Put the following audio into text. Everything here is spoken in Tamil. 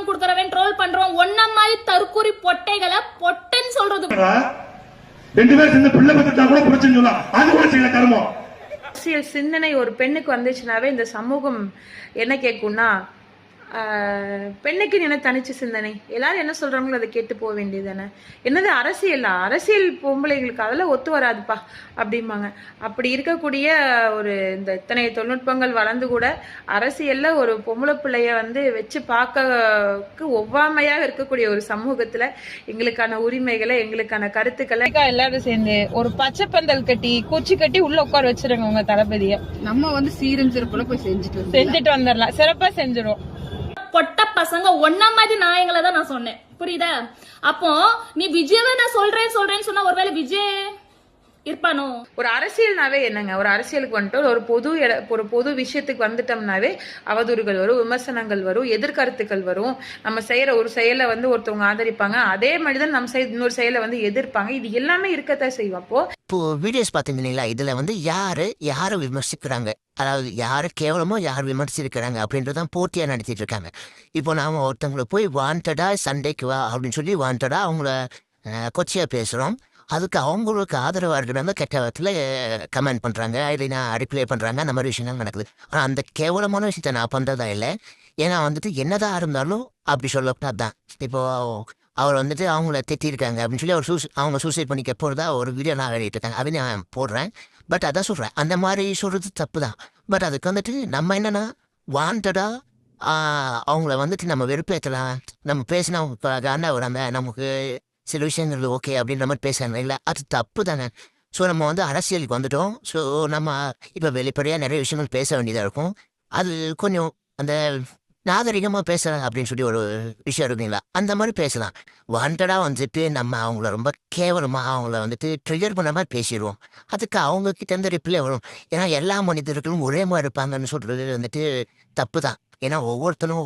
பணம் கொடுக்கறவன் ட்ரோல் பண்றோம். ஒன்ன மாதிரி தற்கூரி பொட்டைகளை பொட்டைன்னு சொல்றது. 2 பேர் சேர்ந்து பிள்ளை பத்தா கூட பிரச்சனை சொல்லலாம். அது கூட செய்யல கர்மம். அரசியல் சிந்தனை ஒரு பெண்ணுக்கு வந்துச்சுனாவே இந்த சமூகம் என்ன கேட்கும்னா, பெண்ணுக்கு என்ன தனிச்சு சிந்தனை, எல்லாரும் என்ன சொல்றாங்களோ அதை கேட்டு போக வேண்டியது தானே. என்னது அரசியல் பொம்பளைகளுக்கு அதெல்லாம் ஒத்து வராதுப்பா அப்படிம்பாங்க. அப்படி இருக்கக்கூடிய ஒரு இந்த இத்தனை தொழில்நுட்பங்கள் வளர்ந்து கூட அரசியல்ல ஒரு பொம்பளை பிள்ளைய வச்சு பார்க்க ஒவ்வாமையாக இருக்கக்கூடிய ஒரு சமூகத்துல எங்களுக்கான உரிமைகளை, எங்களுக்கான கருத்துக்களை எல்லாரும் சேர்ந்து ஒரு பச்சை பந்தல் கட்டி குச்சி கட்டி உள்ள உட்கார வச்சிருங்க உங்க தளபதிய. நம்ம சீரும் சிறப்புல போய் செஞ்சுட்டு வந்துடலாம், சிறப்பா செஞ்சிடும். பொட்ட பசங்க ஒன்ன மாதிரி நாயங்களை தான் நான் சொன்னேன், புரியுதா? அப்போ நீ விஜயவை நான் சொல்றேன்னு சொன்னா ஒருவேளை விஜய் இருப்பானோ? ஒரு அரசியல்னாவே என்னங்க, ஒரு அரசியலுக்கு வந்துட்டு ஒரு பொது விஷயத்துக்கு வந்துட்டோம்னாவே அவதூறுகள் வரும், விமர்சனங்கள் வரும், எதிர்கருத்துக்கள் வரும். நம்ம செய்யற ஒரு செயலை ஒருத்தவங்க ஆதரிப்பாங்க, அதே மாதிரிதான் நம்ம இன்னொரு செயலை எதிர்ப்பாங்க. இது எல்லாமே இருக்கத்தான் செய்வோம். அப்போ இப்போ வீடியோஸ் பார்த்தீங்களா, இதுல யாரை விமர்சிக்கிறாங்க, அதாவது யாரு கேவலமோ யார் விமர்சிக்கிறாங்க அப்படின்றதான் போட்டியா நடத்திட்டு இருக்காங்க. இப்போ நாம ஒருத்தவங்களை போய் வாண்டடா சண்டைக்கு வா அப்படின்னு சொல்லி வாண்டடா அவங்கள கொச்சையா பேசுறோம். அதுக்கு அவங்களுக்கு ஆதரவாக இருக்கிறவங்க கெட்ட விதத்தில் கமெண்ட் பண்ணுறாங்க, இல்லைன்னா ரிப்ளை பண்ணுறாங்க. அந்த மாதிரி விஷயங்கள் நடக்குது. ஆனால் அந்த கேவலமான விஷயத்த நான் பண்ணுறதா இல்லை. ஏன்னா என்னதான் இருந்தாலும் அப்படி சொல்லப்பட்டா தான். இப்போது அவர் அவங்கள திட்டிருக்காங்க அப்படின்னு சொல்லி அவங்க சூசைட் பண்ணிக்க போகிறதா ஒரு வீடியோ நான் வெளியிட்டு இருக்காங்க. அதை நான் போடுறேன். பட் அதான் சொல்கிறேன், அந்த மாதிரி சொல்கிறது தப்பு தான். பட் அதுக்கு நம்ம என்னென்னா வாண்டடாக அவங்கள நம்ம வெறுப்பேற்றலாம், நம்ம பேசினா ஒரு அந்த நமக்கு சில விஷயங்கள் ஓகே அப்படின்ற மாதிரி பேசுறாங்க இல்லை, அது தப்பு தானே. ஸோ நம்ம அரசியலுக்கு வந்துட்டோம். ஸோ நம்ம இப்போ வெளிப்படையாக நிறைய விஷயங்கள் பேச வேண்டியதாக இருக்கும். அது கொஞ்சம் அந்த நாகரிகமாக பேசலாம் அப்படின்னு சொல்லி ஒரு விஷயம் இருக்குங்களா, அந்த மாதிரி பேசலாம். வாண்டடாக நம்ம அவங்கள ரொம்ப கேவலமாக அவங்கள ட்ரிகர் பண்ண மாதிரி பேசிடுவோம். அதுக்கு அவங்கக்கிட்ட ரிப்ளை வரும். ஏன்னா எல்லா மனிதர்களும் ஒரே மாதிரி இருப்பாங்கன்னு சொல்கிறது தப்பு தான். ஏன்னா ஒவ்வொருத்தரும்